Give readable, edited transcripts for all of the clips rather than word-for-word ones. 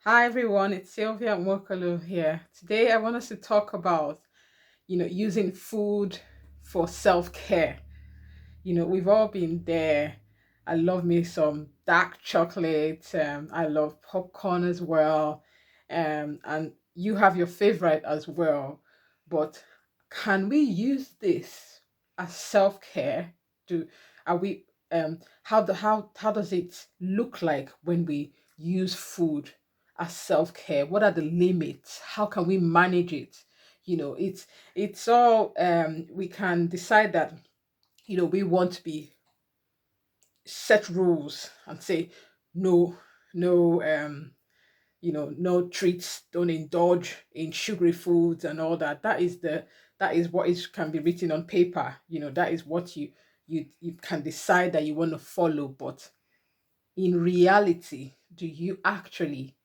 Hi everyone, it's Sylvia Mokalo here. Today I want us to talk about, using food for self-care. We've all been there. I love me some dark chocolate. I love popcorn as well. And you have your favorite as well. But can we use this as self-care? Do are we how does it look like when we use food as self-care? What are the limits? How can we manage it? It's all we can decide that we want to be set rules and say no, no, no treats, don't indulge in sugary foods and all that. That is what is can be written on paper. That is what you can decide that you want to follow. But in reality, do you actually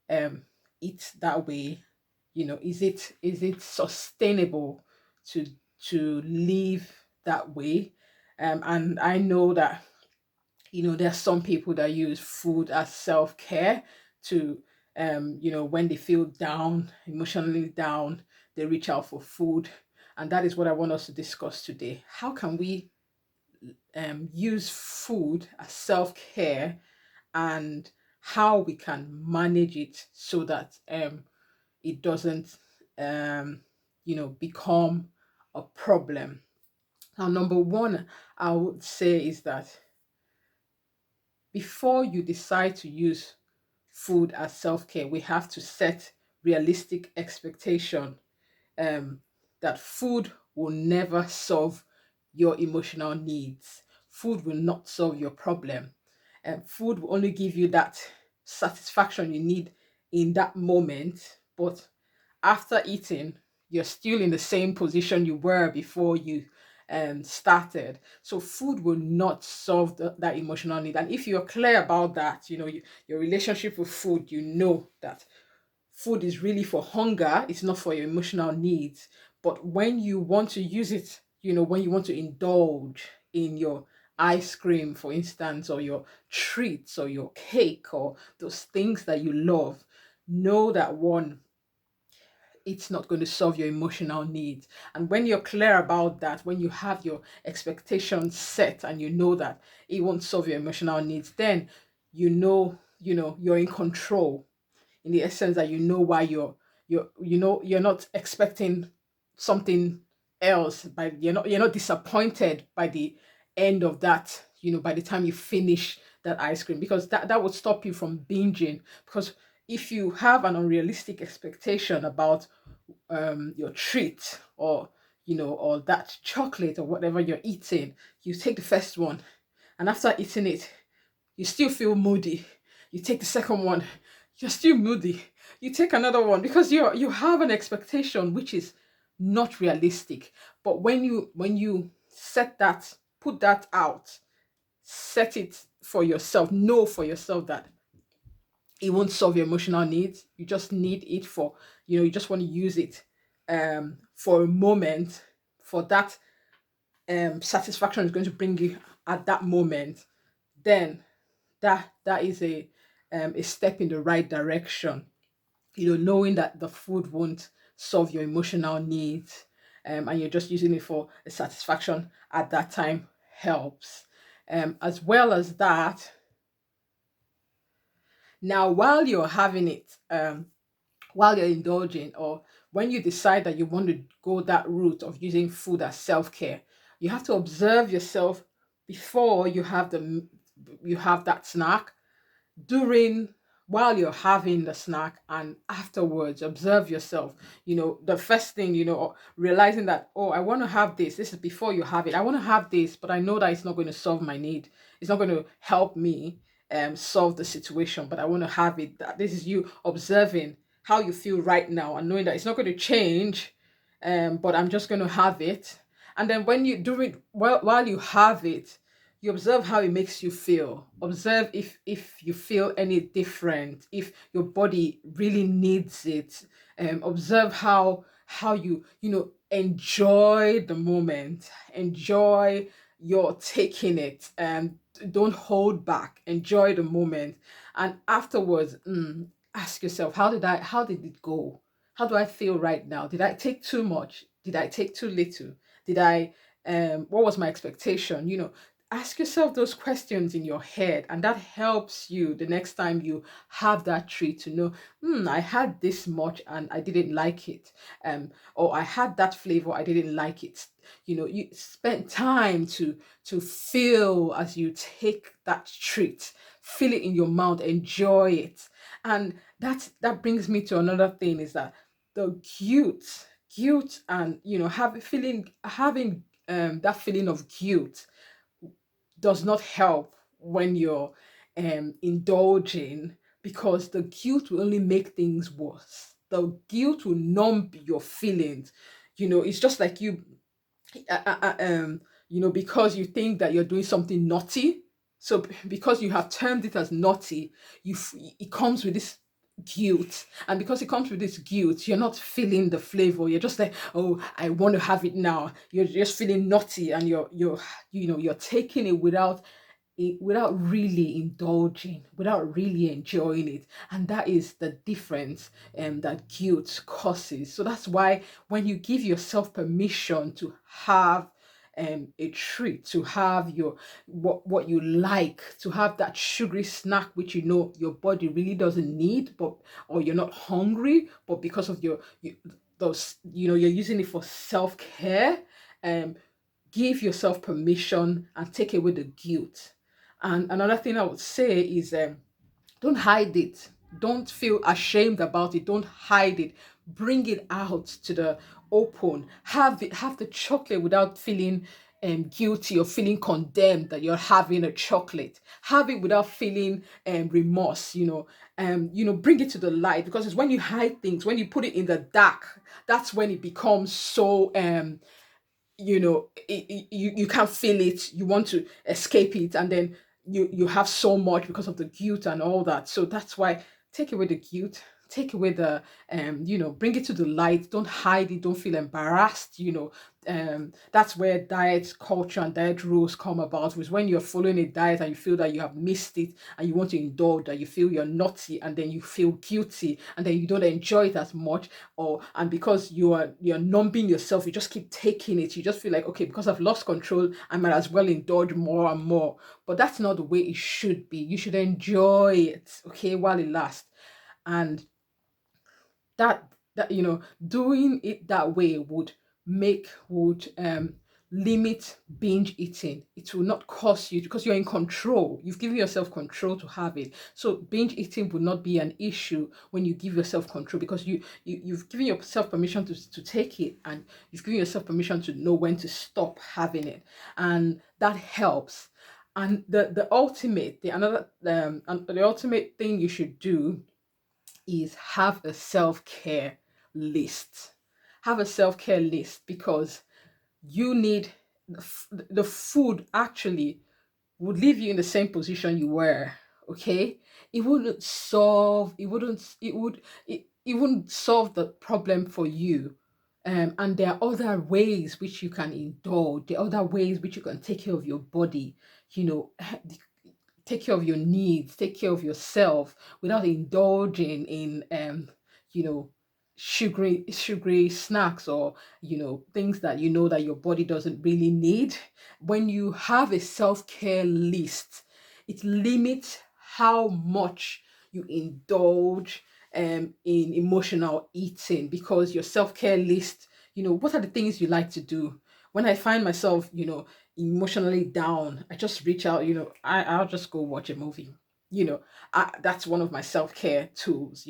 um eat that way? Is it sustainable to live that way? And I know that there's some people that use food as self-care to when they feel down, emotionally down, they reach out for food. And that is what I want us to discuss today. How can we use food as self-care, and how we can manage it so that it doesn't become a problem. Now, number one, I would say is that before you decide to use food as self-care, we have to set realistic expectation, um, that food will never solve your emotional needs. Food will not solve your problem. Food will only give you that satisfaction you need in that moment. But after eating, you're still in the same position you were before you started. So food will not solve that emotional need. And if you're clear about that, your relationship with food, you know that food is really for hunger, it's not for your emotional needs. But when you want to use it, when you want to indulge in your ice cream, for instance, or your treats or your cake or those things that you love, know that one, it's not going to solve your emotional needs. And when you're clear about that, when you have your expectations set and you know that it won't solve your emotional needs, then you're in control, in the essence that you know why you're not expecting something else, but you're not disappointed by the end of that, by the time you finish that ice cream, because that would stop you from binging. Because if you have an unrealistic expectation about your treat, or that chocolate or whatever you're eating, you take the first one, and after eating it, you still feel moody. You take the second one, you're still moody. You take another one because you have an expectation which is not realistic. But when you set that, put that out, set it for yourself, know for yourself that it won't solve your emotional needs. You just need it for, you just want to use it for a moment, for that satisfaction is going to bring you at that moment. Then that is a step in the right direction. Knowing that the food won't solve your emotional needs, and you're just using it for a satisfaction at that time, helps. As well as that, now while you're having it, while you're indulging, or when you decide that you want to go that route of using food as self-care, you have to observe yourself before you have that snack, during, while you're having the snack, and afterwards. Observe yourself. The first thing, realizing that, oh, I want to have this is before you have it. I want to have this, but I know that it's not going to solve my need, it's not going to help me solve the situation, but I want to have it. That this is you observing how you feel right now, and knowing that it's not going to change, but I'm just going to have it. And then when you do it, while you have it, you observe how it makes you feel. Observe if you feel any different, if your body really needs it. Observe how you enjoy the moment, enjoy your taking it, and don't hold back, enjoy the moment. And afterwards, Ask yourself, how did it go? How do I feel right now? Did I take too much? Did I take too little? Did I what was my expectation? Ask yourself those questions in your head, and that helps you the next time you have that treat to know, I had this much and I didn't like it. Or I had that flavor, I didn't like it. You spend time to feel as you take that treat, feel it in your mouth, enjoy it. And that brings me to another thing, is that the guilt and having that feeling of guilt does not help when you're indulging, because the guilt will only make things worse. The guilt will numb your feelings. It's just like because you think that you're doing something naughty. So because you have termed it as naughty, it comes with this guilt, and because it comes with this guilt, you're not feeling the flavor. You're just like, oh, I want to have it now. You're just feeling naughty, and you're taking it without really indulging, without really enjoying it. And that is the difference that guilt causes. So that's why when you give yourself permission to have a treat, to have what you like, to have that sugary snack which your body really doesn't need, but or you're not hungry, but because of those, you're using it for self-care. um Give yourself permission and take away the guilt. And another thing I would say is, don't hide it. Don't feel ashamed about it. Don't hide it. Bring it out to the open. Have the chocolate without feeling guilty or feeling condemned that you're having a chocolate. Have it without feeling remorse. Bring it to the light, because it's when you hide things, when you put it in the dark, that's when it becomes so you can't feel it, you want to escape it, and then you have so much because of the guilt and all that. So that's why, take away the guilt, take away the bring it to the light. Don't hide it, don't feel embarrassed. That's where diet culture and diet rules come about, was when you're following a diet and you feel that you have missed it and you want to indulge, that you feel you're naughty, and then you feel guilty, and then you don't enjoy it as much. And because you're numbing yourself, you just keep taking it. You just feel like, okay, because I've lost control, I might as well indulge more and more. But that's not the way it should be. You should enjoy it, okay, while it lasts. And that doing it that way would limit binge eating. It will not cause you, because you're in control. You've given yourself control to have it. So binge eating will not be an issue when you give yourself control, because you've given yourself permission to take it, and you've given yourself permission to know when to stop having it. And that helps. And the ultimate thing you should do is have a self-care list. Have a self-care list, because you need the food actually would leave you in the same position you were. Okay, it wouldn't solve the problem for you. And there are other ways which you can indulge. There are other ways which you can take care of your body. you know Take care of your needs, take care of yourself, without indulging in you know sugary snacks, or things that that your body doesn't really need. When you have a self-care list, it limits how much you indulge in emotional eating, because your self-care list, what are the things you like to do? When I find myself, emotionally down, I just reach out, I'll just go watch a movie. That's one of my self-care tools.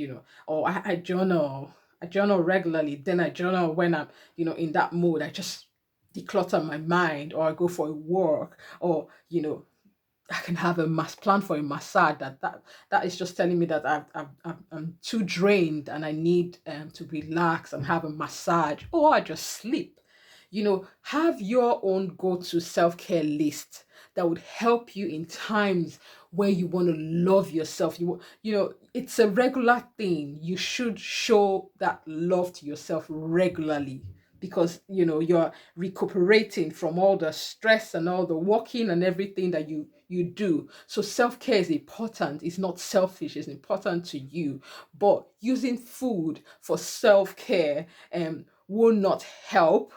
Or I journal. I journal regularly. Then I journal when I'm, in that mood. I just declutter my mind, or I go for a walk, or I can have a mass plan for a massage. That is just telling me that I'm too drained and I need to relax and have a massage, or I just sleep. Have your own go-to self-care list that would help you in times where you want to love yourself. It's a regular thing. You should show that love to yourself regularly. because you're recuperating from all the stress and all the walking and everything that you do. So self-care is important. It's not selfish, it's important to you. But using food for self-care will not help.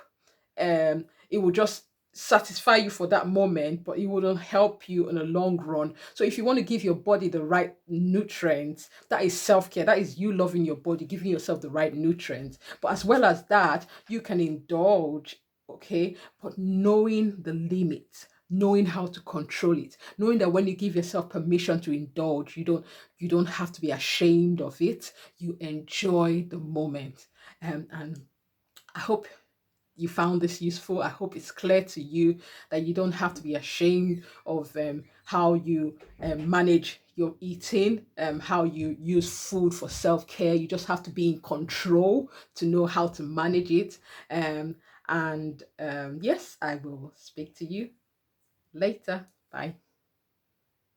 It will just satisfy you for that moment, but it wouldn't help you in the long run. So if you want to give your body the right nutrients, that is self-care. That is you loving your body, giving yourself the right nutrients. But as well as that, you can indulge, okay, but knowing the limits, knowing how to control it, knowing that when you give yourself permission to indulge, you don't have to be ashamed of it. You enjoy the moment. And I hope you found this useful. I hope it's clear to you that you don't have to be ashamed of how you manage your eating, how you use food for self-care. You just have to be in control to know how to manage it. And yes, I will speak to you later. Bye.